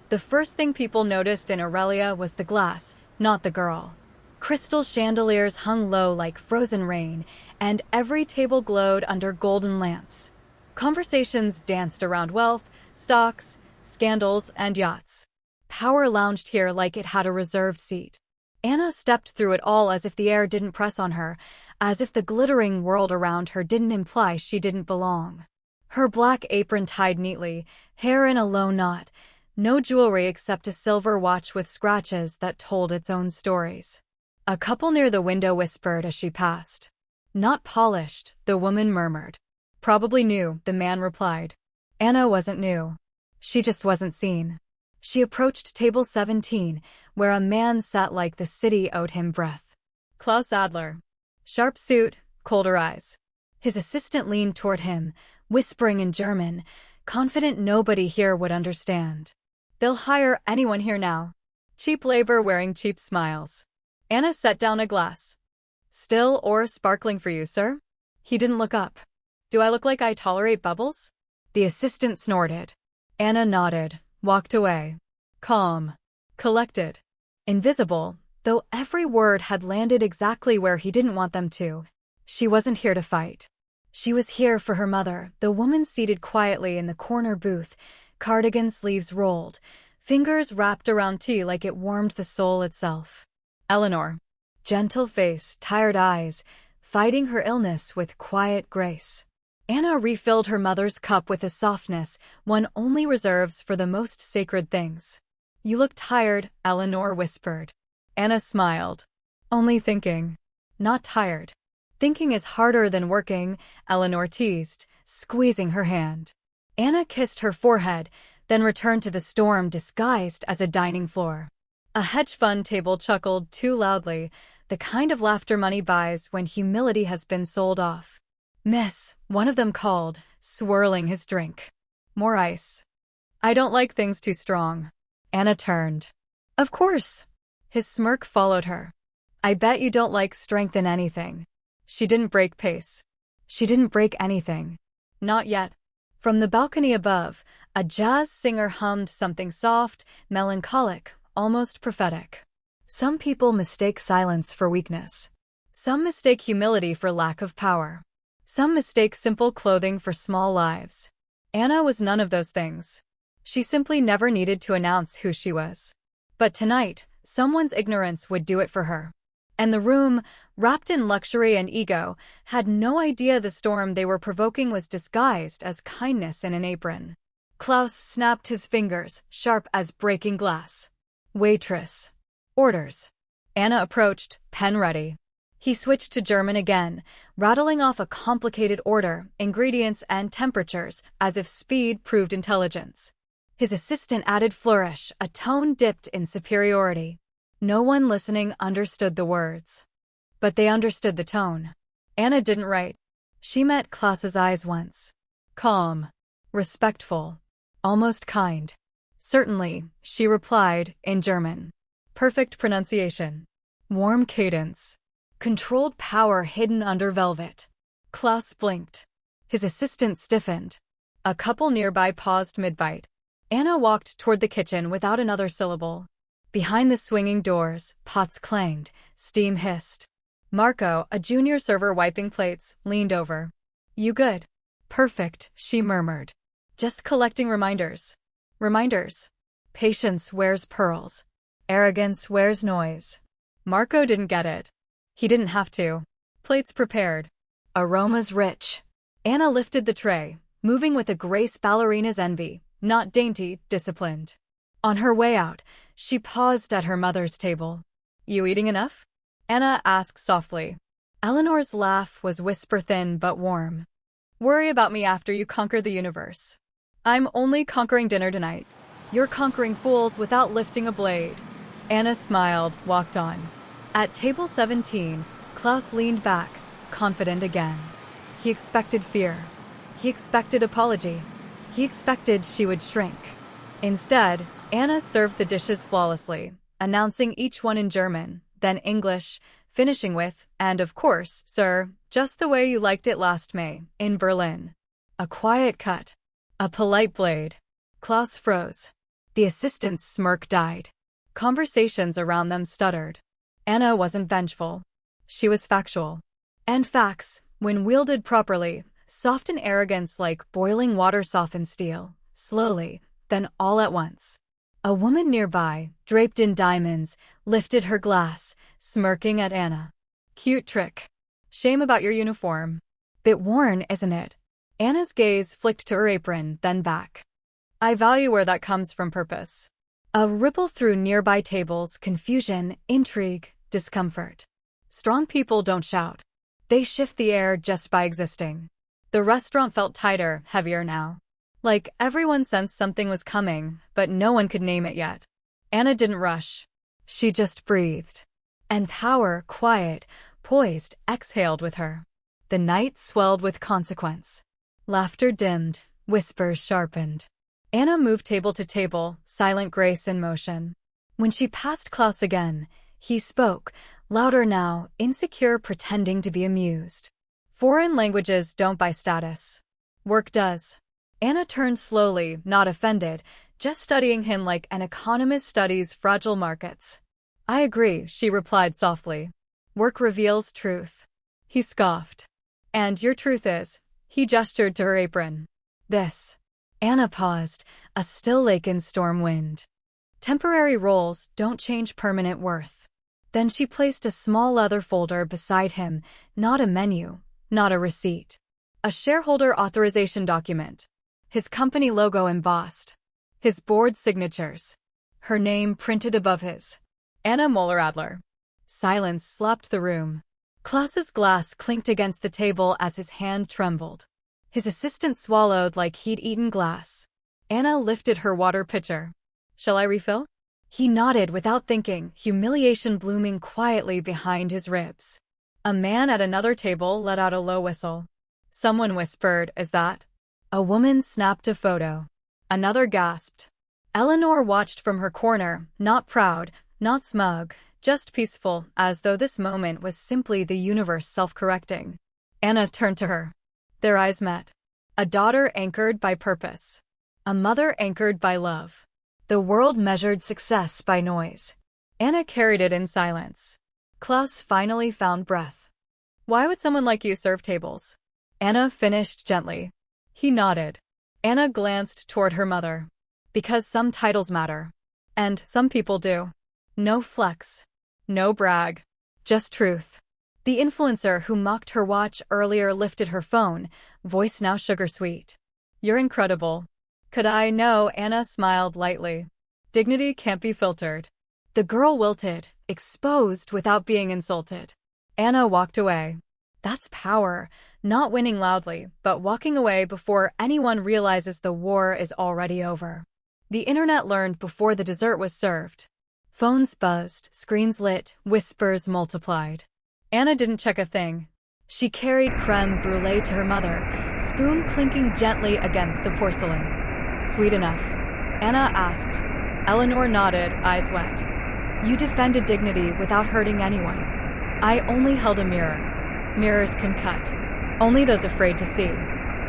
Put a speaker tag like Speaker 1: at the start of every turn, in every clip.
Speaker 1: The first thing people noticed in Aurelia was the glass, not the girl. Crystal chandeliers hung low like frozen rain, and every table glowed under golden lamps. Conversations danced around wealth, stocks, scandals, and yachts. Power lounged here like it had a reserved seat. Anna stepped through it all as if the air didn't press on her, as if the glittering world around her didn't imply she didn't belong. Her black apron tied neatly, hair in a low knot, no jewelry except a silver watch with scratches that told its own stories. A couple near the window whispered as she passed. "Not polished," the woman murmured. "Probably new," the man replied. Anna wasn't new. She just wasn't seen. She approached table 17, where a man sat like the city owed him breath. Klaus Adler. Sharp suit, colder eyes. His assistant leaned toward him, whispering in German, confident nobody here would understand. "They'll hire anyone here now. Cheap labor wearing cheap smiles." Anna set down a glass. "Still or sparkling for you, sir?" He didn't look up. "Do I look like I tolerate bubbles?" The assistant snorted. Anna nodded, walked away. Calm. Collected. Invisible, though every word had landed exactly where he didn't want them to. She wasn't here to fight. She was here for her mother, the woman seated quietly in the corner booth, cardigan sleeves rolled, fingers wrapped around tea like it warmed the soul itself. Eleanor. Gentle face, tired eyes, fighting her illness with quiet grace. Anna refilled her mother's cup with a softness one only reserves for the most sacred things. "You look tired," Eleanor whispered. Anna smiled. "Only thinking." "Not tired." "Thinking is harder than working," Eleanor teased, squeezing her hand. Anna kissed her forehead, then returned to the storm disguised as a dining floor. A hedge fund table chuckled too loudly, the kind of laughter money buys when humility has been sold off. "Miss," one of them called, swirling his drink. "More ice." "I don't like things too strong." Anna turned. "Of course." His smirk followed her. "I bet you don't like strength in anything." She didn't break pace. She didn't break anything. Not yet. From the balcony above, a jazz singer hummed something soft, melancholic, almost prophetic. Some people mistake silence for weakness. Some mistake humility for lack of power. Some mistake simple clothing for small lives. Anna was none of those things. She simply never needed to announce who she was. But tonight, someone's ignorance would do it for her. And the room, wrapped in luxury and ego, had no idea the storm they were provoking was disguised as kindness in an apron. Klaus snapped his fingers, sharp as breaking glass. "Waitress. Orders." Anna approached, pen ready. He switched to German again, rattling off a complicated order, ingredients and temperatures, as if speed proved intelligence. His assistant added flourish, a tone dipped in superiority. No one listening understood the words. But they understood the tone. Anna didn't write. She met Klaus's eyes once. Calm. Respectful. Almost kind. "Certainly," she replied, in German. Perfect pronunciation. Warm cadence. Controlled power hidden under velvet. Klaus blinked. His assistant stiffened. A couple nearby paused mid-bite. Anna walked toward the kitchen without another syllable. Behind the swinging doors, pots clanged, steam hissed. Marco, a junior server wiping plates, leaned over. "You good?" "Perfect," she murmured. "Just collecting reminders." Reminders. Patience wears pearls. Arrogance wears noise. Marco didn't get it. He didn't have to. Plates prepared. Aromas rich. Anna lifted the tray, moving with a grace ballerinas envy, not dainty, disciplined. On her way out, she paused at her mother's table. "You eating enough?" Anna asked softly. Eleanor's laugh was whisper-thin but warm. "Worry about me after you conquer the universe. I'm only conquering dinner tonight. You're conquering fools without lifting a blade." Anna smiled, walked on. At table 17, Klaus leaned back, confident again. He expected fear. He expected apology. He expected she would shrink. Instead, Anna served the dishes flawlessly, announcing each one in German, then English, finishing with, "And of course, sir, just the way you liked it last May, in Berlin." A quiet cut. A polite blade. Klaus froze. The assistant's smirk died. Conversations around them stuttered. Anna wasn't vengeful. She was factual. And facts, when wielded properly, soften arrogance like boiling water softens steel, slowly, then all at once. A woman nearby, draped in diamonds, lifted her glass, smirking at Anna. Cute trick. Shame about your uniform. Bit worn, isn't it? Anna's gaze flicked to her apron, then back. I value where that comes from purpose. A ripple through nearby tables, confusion, intrigue, discomfort. Strong people don't shout. They shift the air just by existing. The restaurant felt tighter, heavier now. Like everyone sensed something was coming, but no one could name it yet. Anna didn't rush. She just breathed. And power, quiet, poised, exhaled with her. The night swelled with consequence. Laughter dimmed, whispers sharpened. Anna moved table to table, silent grace in motion. When she passed Klaus again, he spoke, louder now, insecure, pretending to be amused. Foreign languages don't buy status. Work does. Anna turned slowly, not offended, just studying him like an economist studies fragile markets. I agree, she replied softly. Work reveals truth. He scoffed. And your truth is, he gestured to her apron. This. Anna paused, a still lake in storm wind. Temporary roles don't change permanent worth. Then she placed a small leather folder beside him, not a menu, not a receipt. A shareholder authorization document. His company logo embossed. His board signatures. Her name printed above his. Anna Moller-Adler. Silence slapped the room. Klaus's glass clinked against the table as his hand trembled. His assistant swallowed like he'd eaten glass. Anna lifted her water pitcher. Shall I refill? He nodded without thinking, humiliation blooming quietly behind his ribs. A man at another table let out a low whistle. Someone whispered, is that? A woman snapped a photo. Another gasped. Eleanor watched from her corner, not proud, not smug, just peaceful, as though this moment was simply the universe self-correcting. Anna turned to her. Their eyes met. A daughter anchored by purpose. A mother anchored by love. The world measured success by noise. Anna carried it in silence. Klaus finally found breath. Why would someone like you serve tables? Anna finished gently. He nodded. Anna glanced toward her mother. Because some titles matter. And some people do. No flex. No brag. Just truth. The influencer who mocked her watch earlier lifted her phone, voice now sugar-sweet. You're incredible. Could I? No, Anna smiled lightly. Dignity can't be filtered. The girl wilted, exposed without being insulted. Anna walked away. That's power, not winning loudly, but walking away before anyone realizes the war is already over. The internet learned before the dessert was served. Phones buzzed, screens lit, whispers multiplied. Anna didn't check a thing. She carried creme brulee to her mother, spoon clinking gently against the porcelain. Sweet enough? Anna asked. Eleanor nodded, eyes wet. You defended dignity without hurting anyone. I only held a mirror. Mirrors can cut. Only those afraid to see.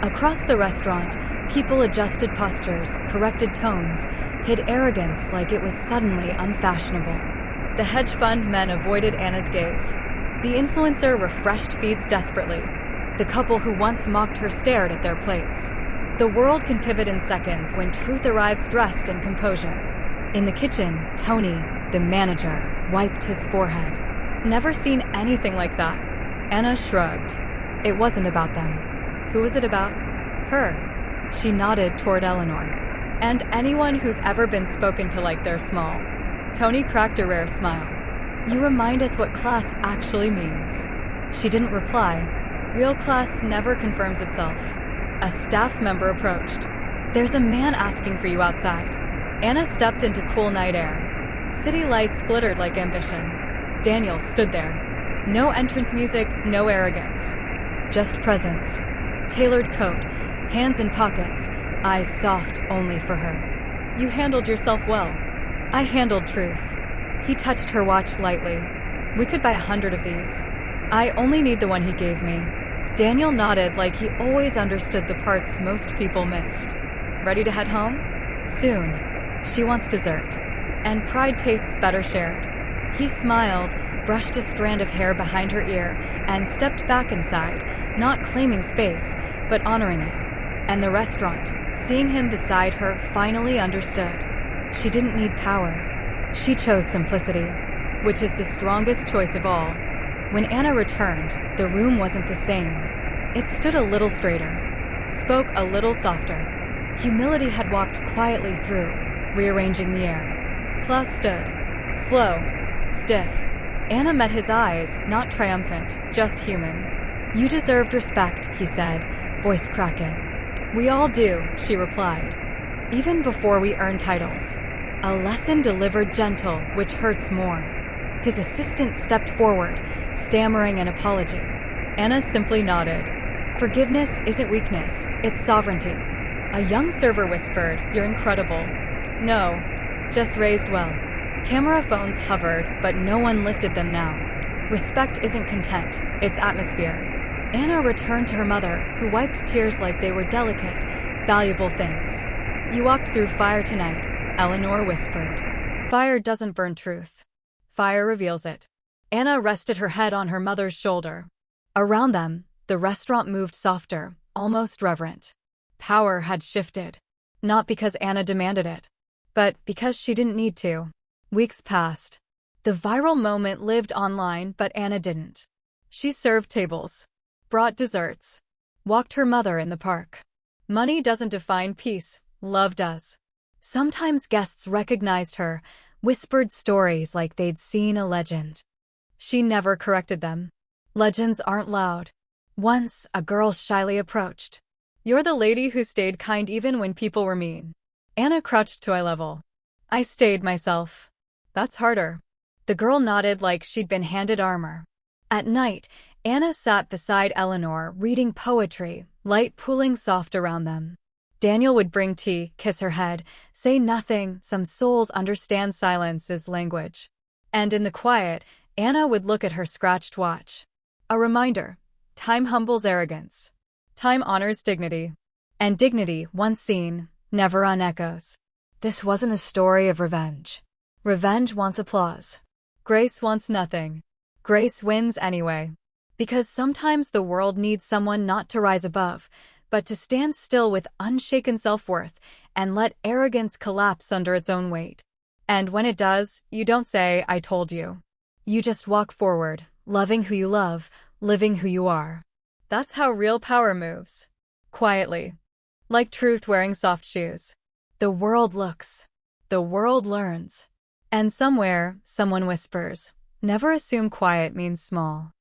Speaker 1: Across the restaurant, people adjusted postures, corrected tones, hid arrogance like it was suddenly unfashionable. The hedge fund men avoided Anna's gaze. The influencer refreshed feeds desperately. The couple who once mocked her stared at their plates. The world can pivot in seconds when truth arrives dressed in composure. In the kitchen, Tony, the manager, wiped his forehead. Never seen anything like that. Anna shrugged. It wasn't about them. Who was it about? Her. She nodded toward Eleanor. And anyone who's ever been spoken to like they're small. Tony cracked a rare smile. You remind us what class actually means. She didn't reply. Real class never confirms itself. A staff member approached. There's a man asking for you outside. Anna stepped into cool night air. City lights glittered like ambition. Daniel stood there. No entrance music, no arrogance. Just presence. Tailored coat, hands in pockets, eyes soft only for her. You handled yourself well. I handled truth. He touched her watch lightly. We could buy 100 of these. I only need the one he gave me. Daniel nodded like he always understood the parts most people missed. Ready to head home? Soon. She wants dessert. And pride tastes better shared. He smiled, brushed a strand of hair behind her ear, and stepped back inside, not claiming space, but honoring it. And the restaurant, seeing him beside her, finally understood. She didn't need power. She chose simplicity, which is the strongest choice of all. When Anna returned, the room wasn't the same. It stood a little straighter, spoke a little softer. Humility had walked quietly through, rearranging the air. Klaus stood, slow, stiff. Anna met his eyes, not triumphant, just human. "You deserved respect," he said, voice cracking. "We all do," she replied. "Even before we earn titles." A lesson delivered gentle, which hurts more. His assistant stepped forward, stammering an apology. Anna simply nodded. Forgiveness isn't weakness, it's sovereignty. A young server whispered, "You're incredible." "No, just raised well." Camera phones hovered, but no one lifted them now. Respect isn't content, it's atmosphere. Anna returned to her mother, who wiped tears like they were delicate, valuable things. "You walked through fire tonight," Eleanor whispered. "Fire doesn't burn truth. Fire reveals it." Anna rested her head on her mother's shoulder. Around them, the restaurant moved softer, almost reverent. Power had shifted. Not because Anna demanded it, but because she didn't need to. Weeks passed. The viral moment lived online, but Anna didn't. She served tables, brought desserts, walked her mother in the park. Money doesn't define peace, love does. Sometimes guests recognized her, whispered stories like they'd seen a legend. She never corrected them. Legends aren't loud. Once, a girl shyly approached. "You're the lady who stayed kind even when people were mean." Anna crouched to eye level. "I stayed myself." "That's harder." The girl nodded like she'd been handed armor. At night, Anna sat beside Eleanor, reading poetry, light pooling soft around them. Daniel would bring tea, kiss her head, say nothing. Some souls understand silence as language. And in the quiet, Anna would look at her scratched watch. A reminder. Time humbles arrogance. Time honors dignity. And dignity, once seen, never unechoes. This wasn't a story of revenge. Revenge wants applause. Grace wants nothing. Grace wins anyway. Because sometimes the world needs someone not to rise above, but to stand still with unshaken self-worth and let arrogance collapse under its own weight. And when it does, you don't say, "I told you." You just walk forward, loving who you love, living who you are. That's how real power moves. Quietly. Like truth wearing soft shoes. The world looks. The world learns. And somewhere, someone whispers, never assume quiet means small.